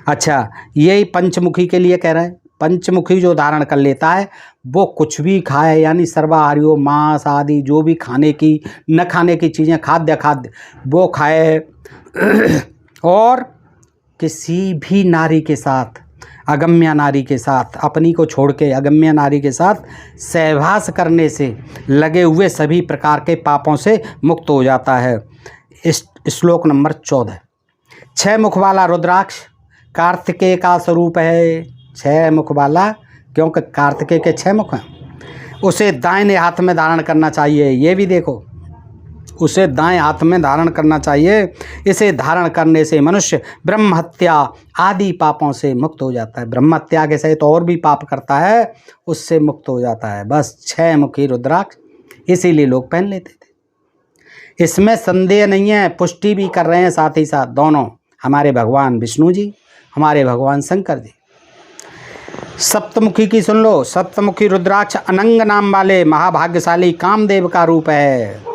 अच्छा, यही पंचमुखी के लिए कह रहे हैं। पंचमुखी जो धारण कर लेता है वो कुछ भी खाए, यानी सर्वाहारी हो, मांस आदि जो भी खाने की न खाने की चीज़ें, खाद्य वो खाए। और किसी भी नारी के साथ, अगम्य नारी के साथ, अपनी को छोड़ के अगम्य नारी के साथ सहवास करने से लगे हुए सभी प्रकार के पापों से मुक्त हो जाता है। इस श्लोक नंबर 14। 6 मुख वाला रुद्राक्ष कार्तिकेय का स्वरूप है। 6 मुख वाला, क्योंकि कार्तिकेय के 6 मुख हैं। उसे दाहिने हाथ में धारण करना चाहिए। ये भी देखो, उसे दाएं हाथ में धारण करना चाहिए। इसे धारण करने से मनुष्य ब्रह्म हत्या आदि पापों से मुक्त हो जाता है। ब्रह्म हत्या के सहित और भी पाप करता है, उससे मुक्त हो जाता है। बस 6 मुखी रुद्राक्ष इसीलिए लोग पहन लेते थे। इसमें संदेह नहीं है, पुष्टि भी कर रहे हैं साथ ही साथ दोनों, हमारे भगवान विष्णु जी, हमारे भगवान शंकर जी। सप्तमुखी की सुन लो। सप्तमुखी रुद्राक्ष अनंग नाम वाले महाभाग्यशाली कामदेव का रूप है।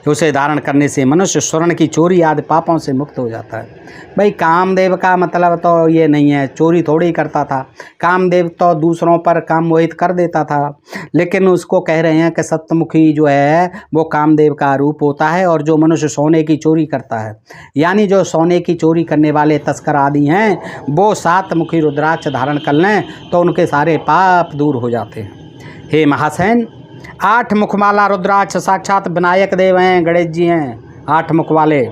उसे धारण करने से मनुष्य स्वर्ण की चोरी आदि पापों से मुक्त हो जाता है। भाई कामदेव का मतलब तो ये नहीं है चोरी थोड़ी करता था, कामदेव तो दूसरों पर काम मोहित कर देता था, लेकिन उसको कह रहे हैं कि सप्तमुखी जो है वो कामदेव का रूप होता है। और जो मनुष्य सोने की चोरी करता है, यानी जो सोने की चोरी करने वाले तस्कर आदि हैं, वो 7 मुखी रुद्राक्ष धारण कर लें तो उनके सारे पाप दूर हो जाते हैं। हे महासेन, 8 मुख वाला रुद्राक्ष साक्षात विनायक देव हैं, गणेश जी हैं, 8 मुख वाले।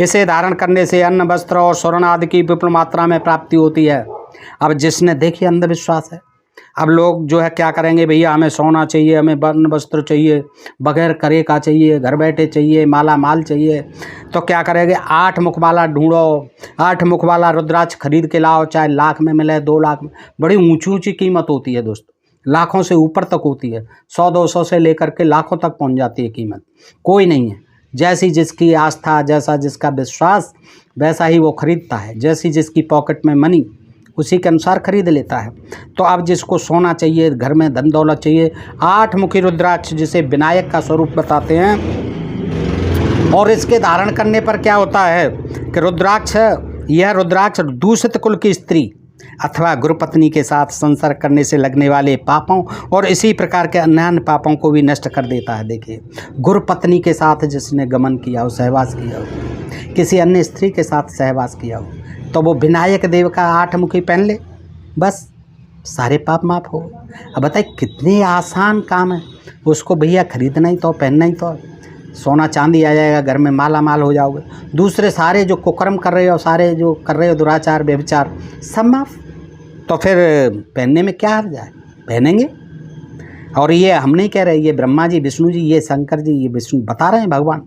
इसे धारण करने से अन्न वस्त्र और स्वर्ण आदि की विपुल मात्रा में प्राप्ति होती है। अब जिसने, देखिए अंधविश्वास है, अब लोग जो है क्या करेंगे, भैया हमें सोना चाहिए, हमें अन्न वस्त्र चाहिए, बगैर करे का चाहिए, घर बैठे चाहिए, माला माल चाहिए, तो क्या करेंगे, 8 मुख वाला ढूंढो, 8 मुख वाला रुद्राक्ष खरीद के लाओ, चाहे लाख में मिले 2 लाख में। बड़ी ऊँची ऊँची कीमत होती है दोस्तों, लाखों से ऊपर तक होती है, 100-200 से लेकर के लाखों तक पहुंच जाती है कीमत। कोई नहीं है, जैसी जिसकी आस्था, जैसा जिसका विश्वास, वैसा ही वो खरीदता है। जैसी जिसकी पॉकेट में मनी, उसी के अनुसार खरीद लेता है। तो अब जिसको सोना चाहिए, घर में धन दौलत चाहिए, 8 मुखी रुद्राक्ष जिसे विनायक का स्वरूप बताते हैं, और इसके धारण करने पर क्या होता है कि रुद्राक्ष, यह रुद्राक्ष दूषित कुल की स्त्री अथवा गुरुपत्नी के साथ संसर्ग करने से लगने वाले पापों और इसी प्रकार के अन्य पापों को भी नष्ट कर देता है। देखिए, गुरुपत्नी के साथ जिसने गमन किया हो, सहवास किया हो, किसी अन्य स्त्री के साथ सहवास किया हो, तो वो विनायक देव का 8 मुखी पहन ले, बस सारे पाप माफ हो। अब बताइए कितने आसान काम है। उसको भैया खरीदना ही तो, पहनना ही तो, सोना चांदी आ जाएगा, घर में माला माल हो जाओगे। दूसरे सारे जो कुकर्म कर रहे हो, सारे जो कर रहे हो दुराचार व्यभिचार, सब माफ। तो फिर पहनने में क्या हर्ज है, पहनेंगे। और ये हम नहीं कह रहे, ये ब्रह्मा जी, विष्णु जी, ये शंकर जी, ये विष्णु बता रहे हैं भगवान।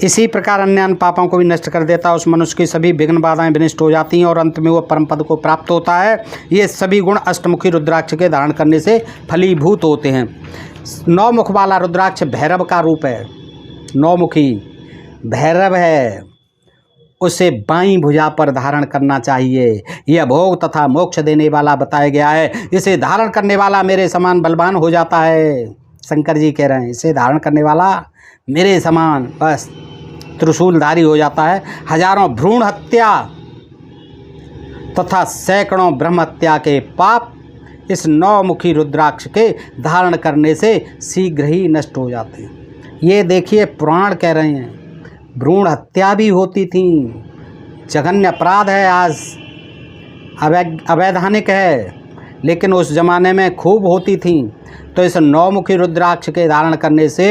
इसी प्रकार अन्य पापों को भी नष्ट कर देता है। उस मनुष्य की सभी विघ्न बाधाएं विनष्ट हो जाती हैं और अंत में वो परम पद को प्राप्त होता है। ये सभी गुण अष्टमुखी रुद्राक्ष के धारण करने से फलीभूत होते हैं। 9 मुख वाला रुद्राक्ष भैरव का रूप है। 9 मुखी भैरव है, उसे बाईं भुजा पर धारण करना चाहिए। यह भोग तथा मोक्ष देने वाला बताया गया है। इसे धारण करने वाला मेरे समान बलवान हो जाता है। शंकर जी कह रहे हैं, इसे धारण करने वाला मेरे समान बस त्रिशूलधारी हो जाता है। हजारों भ्रूण हत्या तथा सैकड़ों ब्रह्म हत्या के पाप इस 9 मुखी रुद्राक्ष के धारण करने से शीघ्र ही नष्ट हो जाते हैं। ये देखिए पुराण कह रहे हैं, भ्रूण हत्या भी होती थी, जघन्य अपराध है, आज अवैधानिक है, लेकिन उस जमाने में खूब होती थी। तो इस 9 मुखी रुद्राक्ष के धारण करने से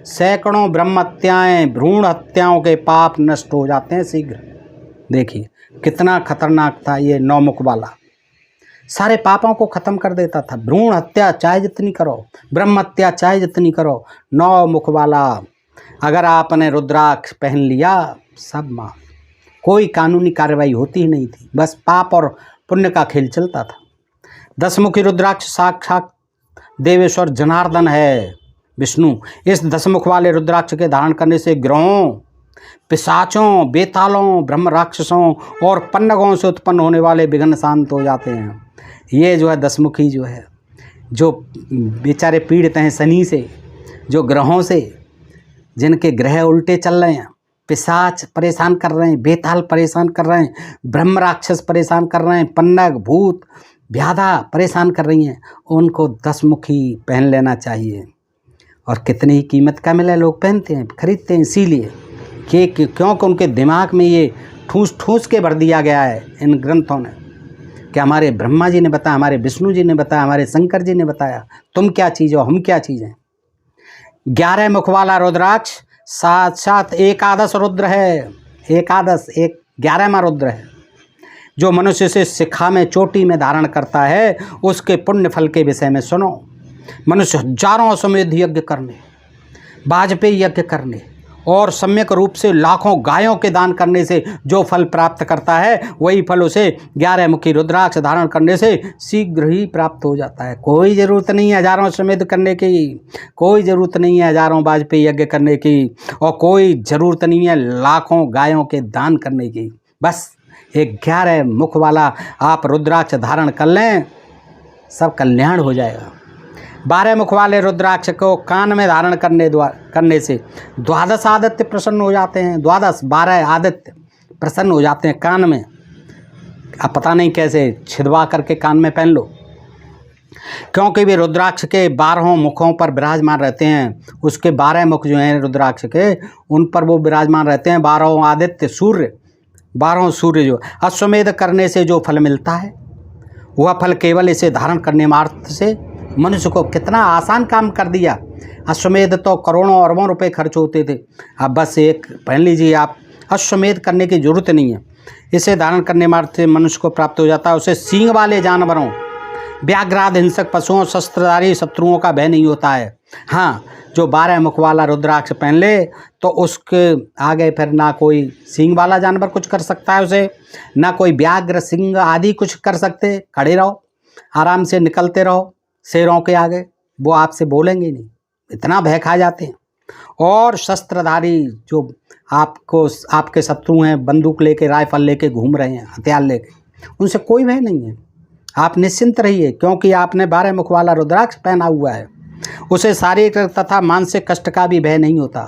सैकड़ों ब्रह्म हत्याएँ, भ्रूण हत्याओं के पाप नष्ट हो जाते हैं शीघ्र। देखिए कितना खतरनाक था ये 9 मुख वाला, सारे पापों को खत्म कर देता था। भ्रूण हत्या चाहे जितनी करो, ब्रह्म हत्या चाहे जितनी करो, 9 मुख वाला अगर आपने रुद्राक्ष पहन लिया, सब माफ। कोई कानूनी कार्रवाई होती ही नहीं थी, बस पाप और पुण्य का खेल चलता था। 10 मुखी रुद्राक्ष साक्षात देवेश्वर जनार्दन है, विष्णु। इस 10 मुख वाले रुद्राक्ष के धारण करने से ग्रहों, पिशाचों, बेतालों, ब्रह्म राक्षसों और पन्नगों से उत्पन्न होने वाले विघ्न शांत हो जाते हैं। ये जो है 10 मुखी जो है, जो बेचारे पीड़ित हैं शनि से, जो ग्रहों से, जिनके ग्रह उल्टे चल रहे हैं, पिशाच परेशान कर रहे हैं, बेताल परेशान कर रहे हैं, ब्रह्म राक्षस परेशान कर रहे हैं, पन्नग, भूत, व्याधा परेशान कर रही हैं, उनको 10 मुखी पहन लेना चाहिए। और कितनी ही कीमत का मिले, लोग पहनते हैं, खरीदते हैं, इसीलिए क्योंकि उनके दिमाग में ये ठूस ठूस के भर दिया गया है इन ग्रंथों ने कि हमारे ब्रह्मा जी ने बताया, हमारे विष्णु जी ने बताया, हमारे शंकर जी ने बताया, तुम क्या चीज़ हो, हम क्या चीज़ हैं। 11 मुख वाला रुद्राक्ष साक्षात एकादश रुद्र है। एकादश, एक 11वां रुद्र है। जो मनुष्य से शिखा में चोटी में धारण करता है उसके पुण्य फल के विषय में सुनो। मनुष्य हजारों अश्वमेध यज्ञ करने, वाजपेयी यज्ञ करने और सम्यक रूप से लाखों गायों के दान करने से जो फल प्राप्त करता है वही फल उसे 11 मुखी रुद्राक्ष धारण करने से शीघ्र ही प्राप्त हो जाता है। कोई ज़रूरत नहीं है हजारों अश्वमेध करने की, कोई ज़रूरत नहीं है हजारों वाजपेयी यज्ञ करने की, और कोई ज़रूरत नहीं है लाखों गायों के दान करने की। बस एक 11 मुख वाला आप रुद्राक्ष धारण कर लें, सब कल्याण हो जाएगा। 12 मुख वाले रुद्राक्ष को कान में धारण करने से 12 आदित्य प्रसन्न हो जाते हैं। 12 आदित्य प्रसन्न हो जाते हैं कान में। अब पता नहीं कैसे छिदवा करके कान में पहन लो, क्योंकि वे रुद्राक्ष के 12 मुखों पर विराजमान रहते हैं। उसके 12 मुख जो हैं रुद्राक्ष के, उन पर वो विराजमान रहते हैं 12 आदित्य सूर्य, 12 सूर्य। जो अश्वमेध करने से जो फल मिलता है वह फल केवल इसे धारण करने मात्र से मनुष्य को कितना आसान काम कर दिया। अश्वमेध तो करोड़ों अरबों रुपए खर्च होते थे, अब बस एक पहन लीजिए आप, अश्वमेध करने की जरूरत नहीं है। इसे धारण करने मात्र से मनुष्य को प्राप्त हो जाता है। उसे सींग वाले जानवरों, व्याघ्राद, हिंसक पशुओं, शस्त्रधारी शत्रुओं का भय नहीं होता है। हाँ, जो 12 मुख वाला रुद्राक्ष पहन ले तो उसके आगे फिर ना कोई सींग वाला जानवर कुछ कर सकता है उसे, ना कोई व्याघ्र सिंह आदि कुछ कर सकते। खड़े रहो, आराम से निकलते रहो शेरों के आगे, वो आपसे बोलेंगे नहीं, इतना भय खा जाते हैं। और शस्त्रधारी जो आपके शत्रु हैं, बंदूक लेके, राइफल लेके घूम रहे हैं, हथियार लेके, उनसे कोई भय नहीं है। आप निश्चिंत रहिए, क्योंकि आपने 12 मुख वाला रुद्राक्ष पहना हुआ है। उसे शारीरिक तथा मानसिक कष्ट का भी भय नहीं होता।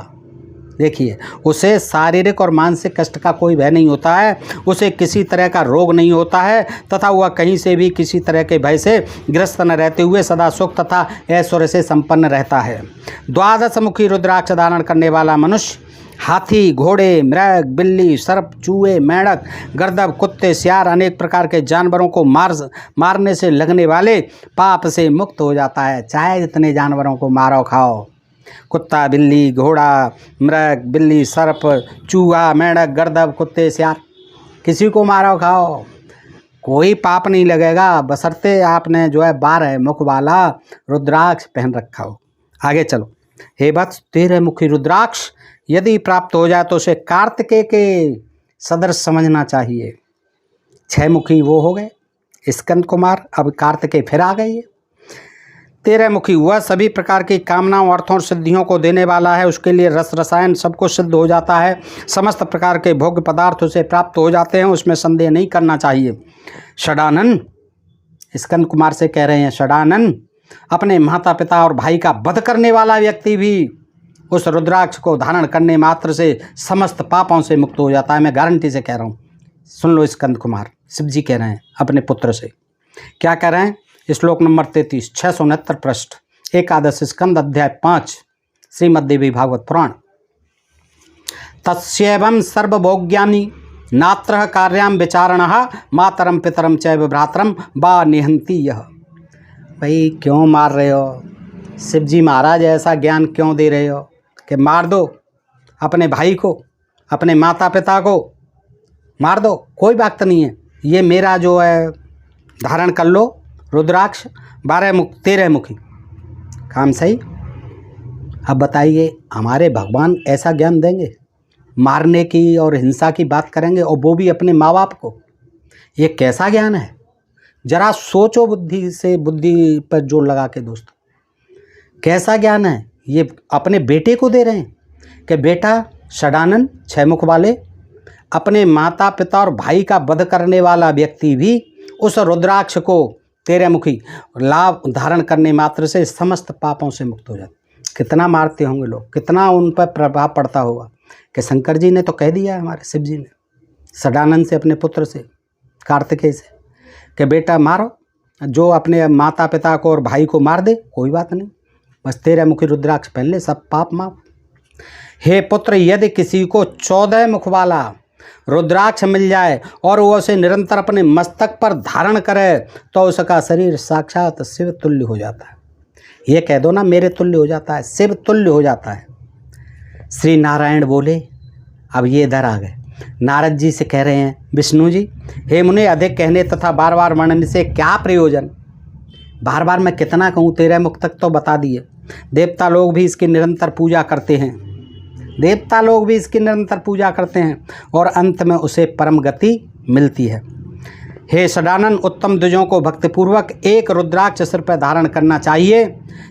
देखिए, उसे शारीरिक और मानसिक कष्ट का कोई भय नहीं होता है। उसे किसी तरह का रोग नहीं होता है तथा वह कहीं से भी किसी तरह के भय से ग्रस्त न रहते हुए सदा सुख तथा ऐश्वर्य से संपन्न रहता है। 12 मुखी रुद्राक्ष धारण करने वाला मनुष्य हाथी, घोड़े, मृग, बिल्ली, सर्प, चूहे, मेंढक, गर्दभ, कुत्ते, सियार, अनेक प्रकार के जानवरों को मारने से लगने वाले पाप से मुक्त हो जाता है। चाहे जितने जानवरों को मारो खाओ, कुत्ता, बिल्ली, घोड़ा, मृग, बिल्ली, सर्प, चूहा, मेंढक, गर्दभ, कुत्ते, सियार, किसी को मारो खाओ, कोई पाप नहीं लगेगा, बशर्ते आपने जो है 12 मुख वाला रुद्राक्ष पहन रखा हो। आगे चलो। हे वत्स, 13 मुखी रुद्राक्ष यदि प्राप्त हो जाए तो उसे कार्तिकेय के सदृश समझना चाहिए। 6 मुखी वो हो गए स्कंद कुमार, अब कार्तिकेय फिर आ गई है। 13 मुखी वह सभी प्रकार की कामनाओं, अर्थों और सिद्धियों को देने वाला है। उसके लिए रस रसायन सब कुछ सिद्ध हो जाता है। समस्त प्रकार के भोग्य पदार्थ उसे प्राप्त हो जाते हैं, उसमें संदेह नहीं करना चाहिए। षडानन, स्कंद कुमार से कह रहे हैं, षडानन, अपने माता पिता और भाई का वध करने वाला व्यक्ति भी उस रुद्राक्ष को धारण करने मात्र से समस्त पापों से मुक्त हो जाता है। मैं गारंटी से कह रहा हूँ। सुन लो स्कंद कुमार, शिव जी कह रहे हैं अपने पुत्र से। क्या कह रहे हैं? श्लोक नंबर 33, 669 पृष्ठ, एकादश स्कंद, अध्याय 5, श्रीमद् देवी भागवत पुराण। तस्यैवं सर्वभोग्यानि नात्र कार्यां विचारणः मातरम पितरम चैव भ्रातरम वा निहंति यः। भाई क्यों मार रहे हो? शिव जी महाराज ऐसा ज्ञान क्यों दे रहे हो कि मार दो अपने भाई को, अपने माता पिता को मार दो, कोई बात नहीं है। ये मेरा जो है धारण कर लो रुद्राक्ष, 13 मुखी, काम सही। अब बताइए, हमारे भगवान ऐसा ज्ञान देंगे? मारने की और हिंसा की बात करेंगे, और वो भी अपने माँ बाप को? ये कैसा ज्ञान है? जरा सोचो बुद्धि पर जोर लगा के दोस्तों, कैसा ज्ञान है ये? अपने बेटे को दे रहे हैं कि बेटा षडानन, 6 मुख वाले, अपने माता पिता और भाई का वध करने वाला व्यक्ति भी उस रुद्राक्ष को 13 मुखी लाभ धारण करने मात्र से समस्त पापों से मुक्त हो जाते। कितना मारते होंगे लोग, कितना उन पर प्रभाव पड़ता होगा कि शंकर जी ने तो कह दिया, हमारे शिव जी ने षडानन से, अपने पुत्र से, कार्तिकेय से, कि बेटा मारो, जो अपने माता पिता को और भाई को मार दे, कोई बात नहीं, बस 13 मुखी रुद्राक्ष पहन ले, सब पाप माफ। हे पुत्र, यदि किसी को 14 मुख वाला रुद्राक्ष मिल जाए और वो उसे निरंतर अपने मस्तक पर धारण करे तो उसका शरीर साक्षात शिव तुल्य हो जाता है। ये कह दो ना, मेरे तुल्य हो जाता है, शिव तुल्य हो जाता है। श्री नारायण बोले, अब ये इधर आ गए, नारद जी से कह रहे हैं, विष्णु जी, हे मुने, अधिक कहने तथा बार बार वर्णन से क्या प्रयोजन? बार बार मैं कितना कहूँ, 13 मुख तक तो बता दिए। देवता लोग भी इसकी निरंतर पूजा करते हैं, देवता लोग भी इसकी निरंतर पूजा करते हैं और अंत में उसे परम गति मिलती है। हे सदानंद, उत्तम द्विजों को भक्तिपूर्वक एक रुद्राक्ष सिर पर धारण करना चाहिए।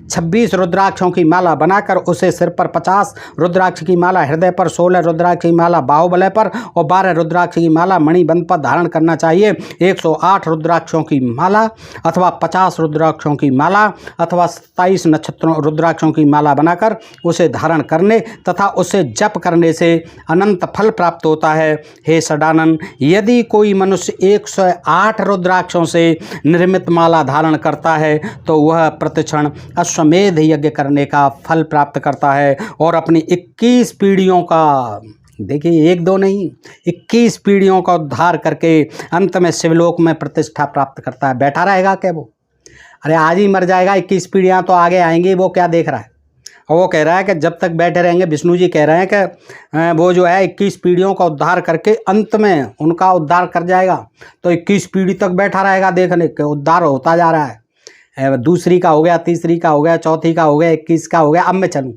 26 रुद्राक्षों की माला बनाकर उसे सिर पर, 50 रुद्राक्ष की माला हृदय पर, 16 रुद्राक्ष की माला बाहुबलय पर और 12 रुद्राक्ष की माला मणिबंध पर धारण करना चाहिए। 108 रुद्राक्षों की माला अथवा 50 रुद्राक्षों की माला अथवा 27 नक्षत्रों रुद्राक्षों की माला बनाकर उसे धारण करने तथा उसे जप करने से अनंत फल प्राप्त होता है। हे सदानंद, यदि कोई मनुष्य 108 रुद्राक्षों से निर्मित माला धारण करता है तो वह प्रतिक्षण अश्वमेध यज्ञ करने का फल प्राप्त करता है और अपनी 21 पीढ़ियों का, देखिए एक दो नहीं, 21 पीढ़ियों का उद्धार करके अंत में शिवलोक में प्रतिष्ठा प्राप्त करता है। बैठा रहेगा क्या वो? अरे आज ही मर जाएगा, 21 पीढ़ियाँ तो आगे आएंगी, वो क्या देख रहा है? और वो कह रहा है कि जब तक बैठे रहेंगे, विष्णु जी कह रहे हैं कि वो जो है 21 पीढ़ियों का उद्धार करके अंत में उनका उद्धार कर जाएगा, तो 21 पीढ़ी तक बैठा रहेगा देखने के उद्धार होता जा रहा है। दूसरी का हो गया, तीसरी का हो गया, चौथी का हो गया, 21 का हो गया, अब मैं चलूँ।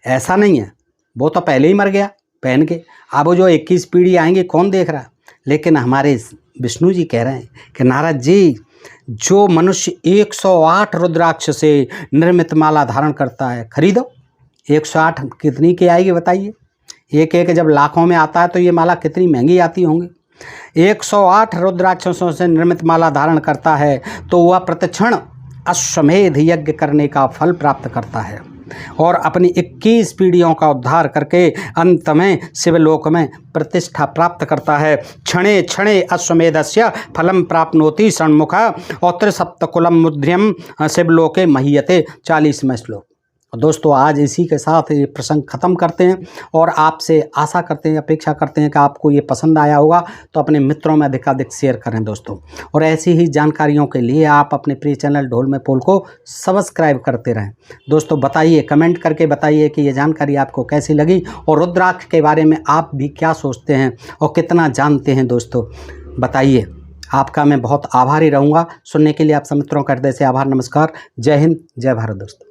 ऐसा नहीं है, वो तो पहले ही मर गया पहन के। अब वो जो 21 पीढ़ी आएंगी कौन देख रहा है? लेकिन हमारे विष्णु जी कह रहे हैं कि नारद जी, जो मनुष्य 108 रुद्राक्ष से निर्मित माला धारण करता है, खरीदो। 108 कितनी की आएगी बताइए? एक एक जब लाखों में आता है तो ये माला कितनी महंगी आती होंगी। 108 रुद्राक्षों से निर्मित माला धारण करता है तो वह प्रतिक्षण अश्वमेध यज्ञ करने का फल प्राप्त करता है और अपनी 21 पीढ़ियों का उद्धार करके अंत में शिवलोक में प्रतिष्ठा प्राप्त करता है। क्षणे क्षणे अश्वमेधस्य फलम प्राप्नोति षण्मुख और त्रिसप्तकुलम मुद्र्यम शिवलोके महीयते। 40वें श्लोक। दोस्तों, आज इसी के साथ ये प्रसंग खत्म करते हैं और आपसे आशा करते हैं, अपेक्षा करते हैं कि आपको ये पसंद आया होगा, तो अपने मित्रों में अधिकाधिक शेयर करें दोस्तों। और ऐसी ही जानकारियों के लिए आप अपने प्रिय चैनल ढोल में पोल को सब्सक्राइब करते रहें। दोस्तों बताइए, कमेंट करके बताइए कि ये जानकारी आपको कैसी लगी और रुद्राक्ष के बारे में आप भी क्या सोचते हैं और कितना जानते हैं दोस्तों, बताइए। आपका मैं बहुत आभारी रहूँगा। सुनने के लिए आप सब मित्रों का हृदय से आभार, नमस्कार, जय हिंद, जय भारत दोस्तों।